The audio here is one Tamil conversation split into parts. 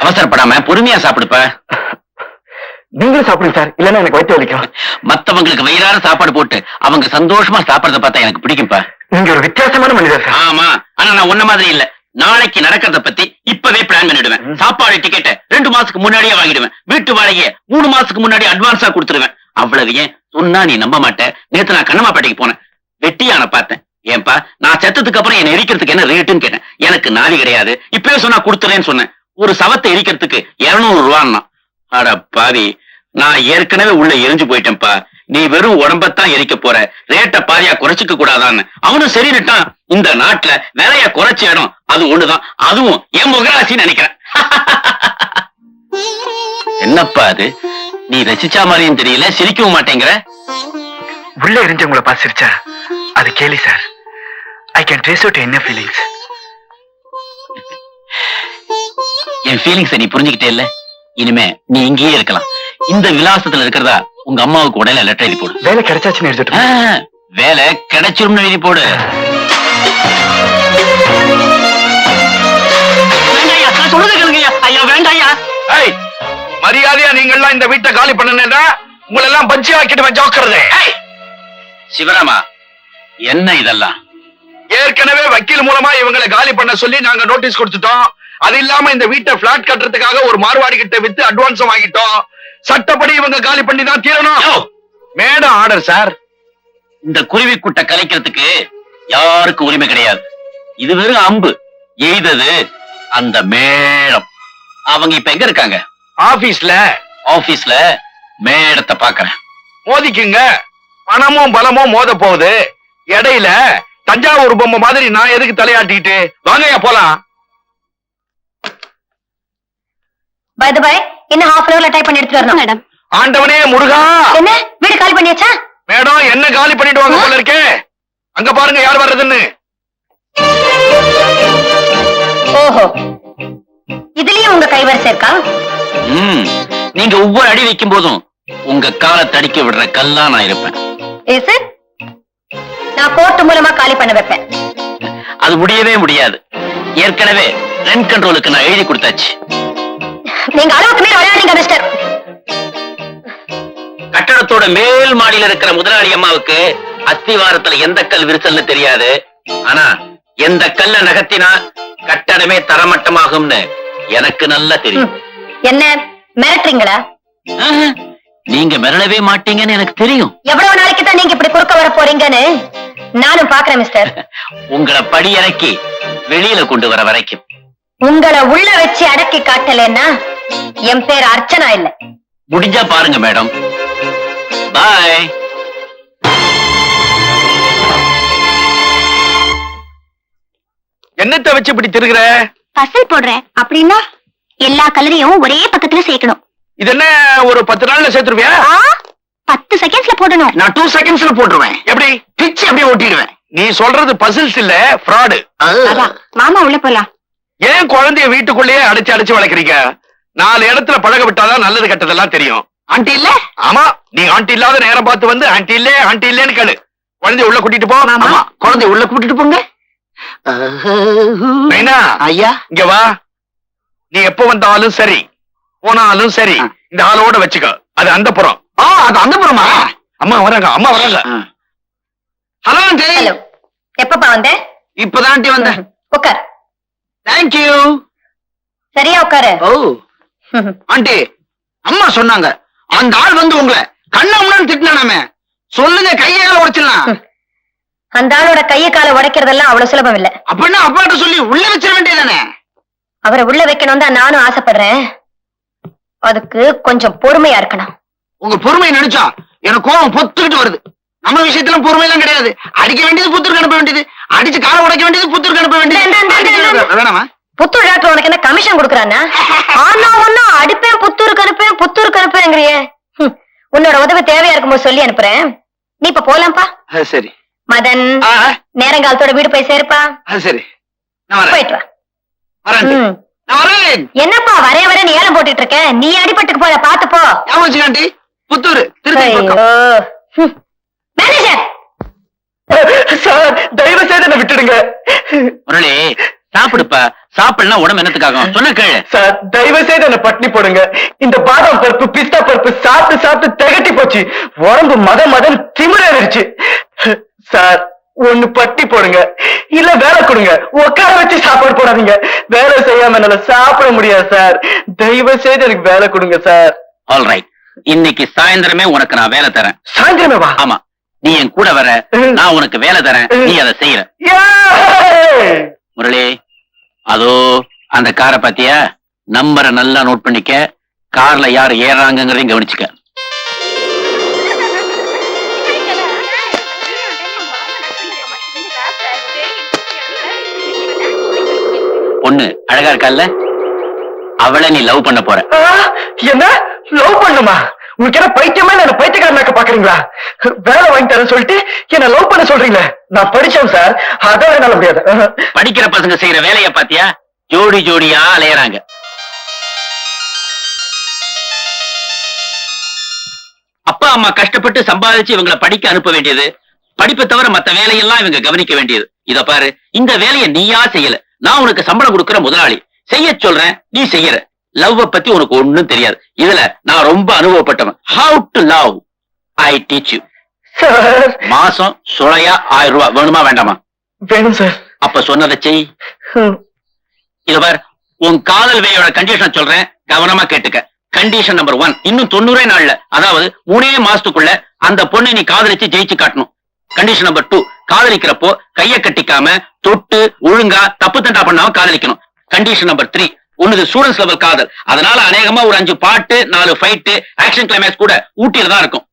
அவசரப்படாம பொறுமையா சாப்பிடுப்ப. நீங்களும் சாப்பிடுங்க சார், இல்லன்னா எனக்கு வயிற்று வலிக்கும். மத்தவங்களுக்கு வயிறார சாப்பாடு போட்டு அவங்க சந்தோஷமா சாப்பிடறத பார்த்தா எனக்கு பிடிக்கும்பா. நீங்க ஒரு வித்தியாசமான மனிதர் சார். ஆமா, ஆனா நான் உன்ன மாதிரி இல்ல. நாளைக்கு நடக்கிறத பத்தி இப்பவே பிளான் பண்ணிடுவேன். சாப்பாடு டிக்கெட்டை 2 மாசத்துக்கு முன்னாடியே வாங்கிடுவேன். வீட்டு வாடகையை 3 மாசத்துக்கு முன்னாடி அட்வான்ஸா கொடுத்துருவேன். அவ்வளவு ஏன் சொன்னா நீ நம்ப மாட்டேன். நேத்து நான் கண்ணமாப்பேட்டைக்கு போனேன். வெட்டியான பார்த்தேன். ஏன்பா, நான் செத்ததுக்கு அப்புறம் என்ன எரிக்கிறதுக்கு என்ன ரேட்டுன்னு கேட்டேன். எனக்கு நாதி கிடையாது, இப்பவே சொன்னா கொடுத்துறேன்னு சொன்னேன். ஒரு சவத்தை எரிக்கிறதுக்கு 200 ரூபான்னா. அட பாவி, நான் ஏற்கனவே உள்ள எரிஞ்சு போயிட்டேன்ப்பா. நீ வெறும் உடம்பத்தான் எரிக்க போற, ரேட்ட பாரியா குறைச்சிக்க கூடாதான்னு. அவனும் சரிட்டான். இந்த நாட்டுல விலைய குறைச்ச இடம் அது ஒண்ணுதான், அதுவும் என் முகராசின்னு நினைக்கிறேன். என்னப்பா அது, நீ ரசிச்சா மாதிரியும் தெரியல, சிரிக்கவும் மாட்டேங்கிற. உள்ள எரிஞ்சவங்களை பாசிருச்சா அது கேலி sir. I can trace out என்ன ஃபீலிங்ஸ். என் ஃபீலிங்ஸ் நீ புரிஞ்சுக்கிட்டே இல்ல. இனிமே நீ இங்கேயே இருக்கலாம். இந்த விலாசத்துல இருக்கிறதா உங்க அம்மாவுக்கு உடனே லெட்டர் எழுதி போடு. வேலை கிடைச்சாச்சுன்னு எழுதிட்டு. வேலை கிடைச்சிரும்னு எழுதி போடு. சொல்லுங்க கேளுங்கய்யா. ஐயா வேண்டாயா. மரியாதையா நீங்கள்லாம் இந்த வீட்டை காலி பண்ணா உங்களை எல்லாம் பஞ்சி ஆக்கிட்டு ஜாக்கிரதை. சிவராமா, என்ன இதெல்லாம்? ஏற்கனவே வக்கீல் மூலமா இவங்களை காலி பண்ண சொல்லி நாங்க நோட்டீஸ் கொடுத்துட்டோம். அது இல்லாம இந்த வீட்டை பிளாட் கட்டுறதுக்காக ஒரு மார்வாடி கிட்ட வித்து அட்வான்ஸ் வாங்கிட்டோம். சட்டப்படி இவங்க காலி பண்ணி தான் தீரணும். Madam order sir. இந்த குருவி கூட்ட கலைக்கிறதுக்கு யாருக்கு உரிமை கிடையாது. இது வெறும் அம்பு எய்தது அந்த மேடம். அவங்க இப்ப எங்க இருக்காங்க? ஆபீஸ்ல. ஆபீஸ்ல மேடத்தை பாக்குறேன். மோதிக்குங்க. பணமும் பலமும் மோத போகுது. இடையில தஞ்சாவூர் பொம்மை மாதிரி நான் எதுக்கு தலையாட்டிக்கிட்டு? வாங்கயா போலாம். பை தி பை, இன்னும் half an hourல டைப் பண்ணி எடுத்துட்டு வரணும் மேடம். ஆண்டவனே முருகா, என்ன வீடு காலி பண்ணியாச்சா? மேடம் என்ன காலி பண்ணிட்டு வாங்க போல இருக்கே. அங்க பாருங்க யார் வர்றதுன்னு. ஓஹோ, இதுலயும் உங்க கைவரிசை இருக்கா? நீங்க ஒவ்வொரு அடி வைக்கும் போதும் உங்க காலை தடிக்க விடுற கல்லா நான் இருப்பேன். Is it? நான் கோர்ட் மூலமா காலி பண்ண வைப்பேன். அது முடியவே முடியாது. ஏற்கனவே ரெண்ட் கண்ட்ரோலுக்கு நான் எழுதி கொடுத்தாச்சு. நீங்க அளவுக்கு மேல விளையாடுறீங்க மிஸ்டர். கட்டடத்தோட மேல் மாடியில இருக்கிற முதலாளி அம்மாவுக்கு அஸ்திவாரத்துல எந்த கல் விரிசல்னு தெரியாது. ஆனா எந்த கல்ல நகர்த்தினா கட்டடமே தரமட்டமாகும்னு எனக்கு நல்லா தெரியும். என்ன மிரட்டுறீங்களா? நீங்க மிரளவே மாட்டீங்கன்னு எனக்கு தெரியும். எவ்வளவு நாளைக்கு தான் நீங்க இப்படி குறுக்க வர போறீங்கன்னு நானும் பாக்குறேன் மிஸ்டர். உங்களை படி இறக்கி வெளியில கொண்டு வர வரைக்கும். உங்களை உள்ள வச்சு அடக்கி காட்டலன்னா என் பேர் அர்ச்சனா இல்ல. முடிஞ்சா பாருங்க மேடம். பாய். என்னத்தை வச்சு இப்படி திருகிற? பசல் போடுறேன். அப்படின்னா எல்லா கலரையும் ஒரே பக்கத்துல சேர்க்கணும். இது என்ன ஒரு 10 நாள்ல சேர்த்துருவியா? 10 செகண்ட்ஸ்ல போடணும். நான் 2 செகண்ட்ஸ்ல போட்டுருவேன். எப்படி? பிச்சு அப்படியே ஓட்டிடுவேன். நீ சொல்றது பசில்ஸ் இல்ல, ஃப்ராடு. மாமா உள்ள போலாம். ஏன் குழந்தைய வீட்டுக்குள்ளேயே அடைச்சு அடைச்சு வளர்க்குறீங்க? 4 இடத்துல பழக விட்டாதான் நல்லது கெட்டதெல்லாம் தெரியும். ஆண்டி இல்ல? ஆமா, நீ ஆண்டி இல்லாத நேரம் பார்த்து வந்து ஆண்டி இல்லன்னு கேளு. குழந்தைய உள்ள கூட்டிட்டு போ. ஆமா, குழந்தைய உள்ள கூட்டிட்டு போங்க. ஐயா இங்க வா. நீ எப்ப வந்தாலும் சரி போனாலும் சரி இந்த ஆளோட வச்சுக்க. அது அந்த புறம். அது அந்த புறமா? அம்மா வராங்க, அம்மா வராங்க. Hello aunty. ஹலோ, எப்பப்பா வந்த? இப்பதான் ஆண்டி வந்தேன். உட்கார். தேங்க்யூ. சரியா உட்காரு. ஓ ஆண்டி, அம்மா சொன்னாங்க அந்த ஆள் வந்து உங்களை கண்ணாமன்னு திட்டினாமே. சொல்லுங்க, கையால உடைச்சிடலாம். அந்த ஆளோட கையை காலை உடைக்கிறதெல்லாம் அவ்வளவு சுலபம் இல்ல. அப்படின்னா அப்பாட்ட சொல்லி உள்ள வச்சிட வேண்டியதானே? அவரை உள்ள வைக்கணும் தான் நானும் ஆசைப்படுறேன். அதுக்கு கொஞ்சம் பொறுமையா இருக்கணும். உங்க பொறுமையை நினைச்சா எனக்கு கோபம் பொத்துக்கிட்டு வருது. நம்ம விஷயத்துல பொறுமை எல்லாம் கிடையாது. அடிக்க வேண்டியது புத்தூருக்கு அனுப்ப வேண்டியது, அடிச்சு காலை உடைக்க வேண்டியது புத்தூருக்கு அனுப்ப வேண்டியது. வேணாமா? புத்தூர் டாக்டர் உனக்கு என்ன கமிஷன் கொடுக்கறானா? ஆனா ஒன்னா அடிப்பேன், புத்தூருக்கு அனுப்புறேங்கிறியே. உன்னோட உதவி தேவையா இருக்கும்போது சொல்லி அனுப்புறேன். நீ இப்ப போலாம்ப்பா. சரி மதன், நேரங்காலத்தோட வீடு போய் சேருப்பா. சரி, போயிட்டு வா. நான் வரேன். என்னப்பா வர நீ ஏலம் போட்டுட்டு இருக்க? நீ அடிபட்டுக்கு போல பாத்து போ. புத்தூர் மேனேஜர் சார் தயவு செய்து என்ன விட்டுடுங்க. முரளி சாப்பிடுப்பா, சாப்பிடலாம் உடம்பு என்னத்துக்காகும் சொன்ன கேளு. சார் தயவு செய்து என்ன பட்னி போடுங்க. இந்த பாதாம் பருப்பு பிஸ்தா பருப்பு சாப்பிட்டு சாப்பிட்டு திகட்டி போச்சு. உடம்பு மதம் திமிரேறிடுச்சு. சார் ஒண்ணு பட்டி போடுங்க, இல்ல வேலை கொடுங்க. உட்கார வச்சு சாப்பாடு போடாதீங்க. வேலை செய்யாம என்னால சாப்பிட முடியாது சார். தயவு செய்து எனக்கு வேலை கொடுங்க சார். ஆல்ரைட், இன்னைக்கு சாயந்தரமே உனக்கு நான் வேலை தரேன். சாயந்தரமே வா. ஆமா, நீ என் கூட வர, நான் உனக்கு வேலை தரேன், நீ அதை செய்யற. முரளி, அதோ அந்த காரை பாத்தியா? நம்பரை நல்லா நோட் பண்ணிக்க. கார்ல யார் ஏறாங்கிறதையும் கவனிச்சுக்க. பொண்ணு அழகா இருக்கால்ல? அவளை நீ லவ் பண்ண போற. என்ன லவ் பண்ணுமா? உங்களுக்கு என்ன பைத்தியமா? என்ன பைத்தியக்காரனாக்க பாக்குறீங்களா? வேலை வாங்கி தரேன் சொல்லிட்டு என்ன லவ் பண்ண சொல்றீங்களா? நான் படிச்சேன் சார், அதான் என்னால முடியாது. படிக்கிற பசங்க செய்யற வேலைய பாத்தியா? ஜோடி ஜோடியா அலையறாங்க. அப்பா அம்மா கஷ்டப்பட்டு சம்பாதிச்சு இவங்களை படிக்க அனுப்ப வேண்டியது, படிப்பை தவிர மத்த வேலையெல்லாம் இவங்க கவனிக்க வேண்டியது. இத பாரு, இந்த வேலையை நீயா செய்யல, நான் உனக்கு சம்பளம் கொடுக்கிற முதலாளி. செய்ய சொல்றேன், நீ செய்யற. லவ் பத்தி உனக்கு ஒண்ணும் தெரியாது. இதுல நான் ரொம்ப அனுபவப்பட்டவன். How to love I teach you. மாசம் சுளையா 1000 ரூபாய் வேணுமா வேண்டாமா? வேணும் சார். அப்ப சொன்னதை செய். இத பார், உன் காதல் வேலையோட கண்டிஷன் சொல்றேன், கவனமா கேட்டுக்க. கண்டிஷன் நம்பர் 1, இன்னும் 90 நாள்ல, அதாவது 3 மாசத்துக்குள்ள அந்த பொண்ணை நீ காதலிச்சு ஜெயிச்சு காட்டணும். கண்டிஷன் நம்பர் 2, காதலிக்கிறப்போ கைய கட்டிக்காம தொட்டு ஒழுங்கா தப்பு தண்டா பண்ணாம காதலிக்கணும். கண்டிஷன் நம்பர் 3, உனது ஸ்டூடெண்ட்ஸ் லெவல் காதல், அதனால அநேகமா ஒரு 5 பாட்டு 4 ஃபைட் ஆக்ஷன் கிளைமேக்ஸ் கூட ஊட்டியில தான் இருக்கும்.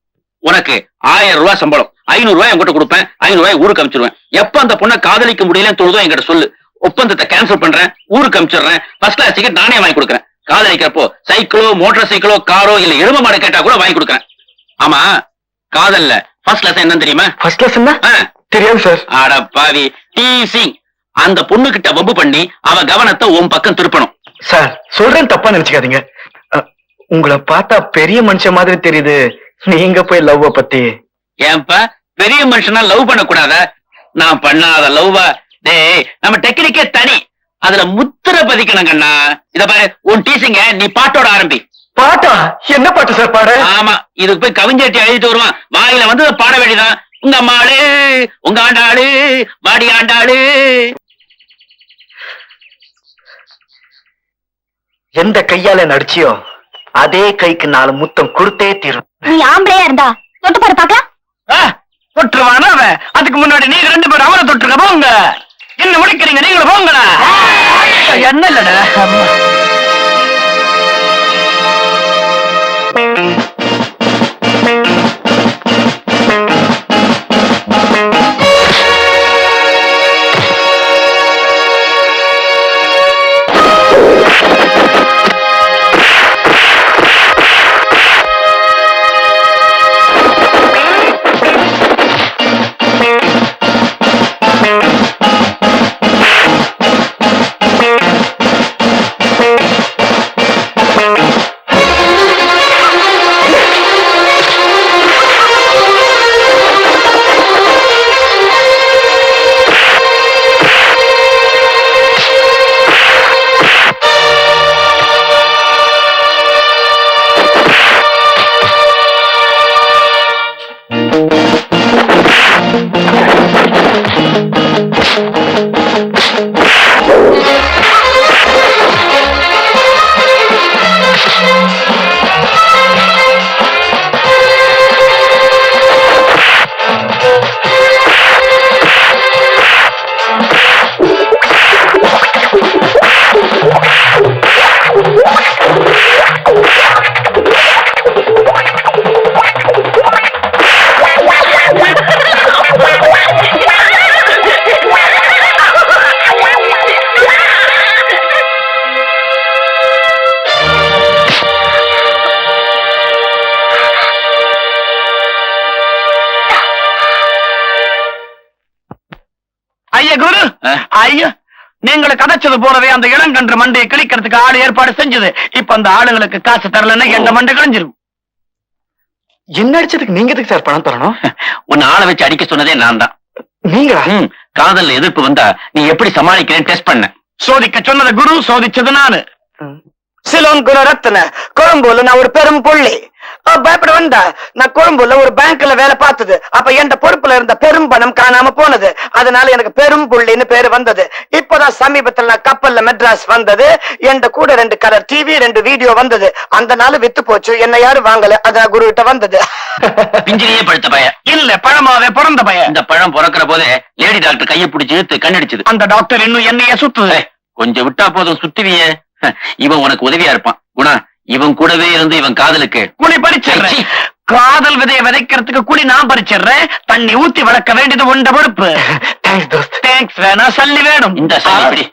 உனக்கு 1000 ரூபாய் சம்பளம், 500 ரூபாய் என்கிட்ட கொடுப்பேன், 500 ரூபாய் ஊருக்கு அனுப்பிச்சிருவேன். எப்ப அந்த பொண்ணை காதலிக்க முடியலன்னு தோணுதோ என்கிட்ட சொல்லு, ஒப்பந்தத்தை கேன்சல் பண்றேன், ஊருக்கு அனுப்பிச்சிடுறேன். ஃபர்ஸ்ட் கிளாஸ் டிக்கெட் நானே வாங்கி கொடுக்குறேன். காதலிக்கிறப்போ சைக்கிளோ மோட்டார் சைக்கிளோ காரோ இல்ல எரும மாடு கேட்டா கூட வாங்கி கொடுக்குறேன். ஆமா, காதல்ல ஃபர்ஸ்ட் கிளாஸ் என்னன்னு தெரியுமா? ஃபர்ஸ்ட் கிளாஸ் என்ன தெரியாது சார். அட பாவி, டீசிங். அந்த பொண்ணு கிட்ட வம்பு பண்ணி அவ கவனத்தை உன் பக்கம் திருப்பணும். சார் சொல்றேன், தப்பா நினைச்சுக்காதீங்க. உங்களை பார்த்தா பெரிய மனுஷன் மாதிரி தெரியுது. நீங்க போய் லவ் பத்தி. ஏன்பா பெரிய மனுஷனா லவ் பண்ண கூடாதா? நான் பண்ணாத லவ்வா? டேய், நம்ம டெக்னிக்கே தனி, அதுல முத்திர பதிக்கணும் கண்ணா. இத பாரு, உன் டீசிங்க நீ பாட்டோட ஆரம்பி. பாட்டா? என்ன பாட்டு சார் பாட? ஆமா, இதுக்கு போய் கவிஞர்ட்டி எழுதிட்டு வருவான், வாயில வந்து பாட வேண்டியதான். உங்க அம்மாளு உங்க ஆண்டாளு வாடி ஆண்டாளு. எந்த கையால நடிச்சியோ அதே கைக்கு 4 முத்தம் கொடுத்தே தீரும். நீ ஆம்பளையா இருந்தா தொட்டு பாரு பாக்கலாம். தொட்டுருவானா அவன்? அதுக்கு முன்னாடி நீங்க 2 பேரும் அவரை தொட்டுருங்க. போங்க, என்ன முடிக்கிறீங்க? நீங்களும் போங்களா? என்ன இல்லடா. ஐயா குரு, ஐயா நீங்களை கதைச்சது போறதே அந்த இளங்கன்று மண்டையை கிழிக்கிறதுக்கு ஆளு ஏற்பாடு செஞ்சது. இப்ப அந்த ஆளுங்களுக்கு காசு தரலன்னா எந்த மண்டை கிழிஞ்சிரும். என்ன அடிச்சதுக்கு நீங்க எதுக்கு சார் பணம் தரணும்? உன்னை ஆளை வச்சு அடிக்க சொன்னதே நான் தான். நீங்களா? காதல்ல எதிர்ப்பு வந்தா நீ எப்படி சமாளிக்கிறேன்னு டெஸ்ட் பண்ண. சோதிக்க சொன்னது குரு, சோதிச்சது நானு. சிலோன் குணரத்ன கொழும்புல நான் ஒரு பெரும் புள்ளி. பயப்பட வந்தா நான் கொழும்புல ஒரு பேங்க்ல வேலை பார்த்தது. அப்ப என் பொறுப்புல இருந்த பெரும் பணம் காணாம போனது. அதனால எனக்கு பெரும் புள்ளின்னு பேரு வந்தது. இப்பதான் சமீபத்துல நான் கப்பல்ல மெட்ராஸ் வந்தது. என் கூட 2 கலர் டிவி 2 வீடியோ வந்தது. அந்த நாள் வித்து போச்சு. என்ன யாரும் வாங்கல. அதான் குரு கிட்ட வந்தது. பிஞ்சிலேயே பழுத்த பய இல்ல, பழமாவே பிறந்த பையன். இந்த பழம் பிறக்கிற போதே லேடி டாக்டர் கையை பிடிச்சு இழுத்து கண்ணடிச்சது. அந்த டாக்டர் இன்னும் என்னைய சுத்துது. கொஞ்சம் விட்டா போதும் சுத்துவியே. இவன் உனக்கு உதவியா இருப்பான். குணா, இவன் கூடவே இருந்து இவன் காதலுக்கு குழி பறிச்சிடுறேன். காதல் விதையை விதைக்கிறதுக்கு குழி நான் பறிச்சிடுறேன். தண்ணி ஊத்தி வளர்க்க வேண்டியது உண்ட பொறுப்பு. தேங்க்ஸ் வேணா சல்லி வேணும். இந்த சல்லி பிடி.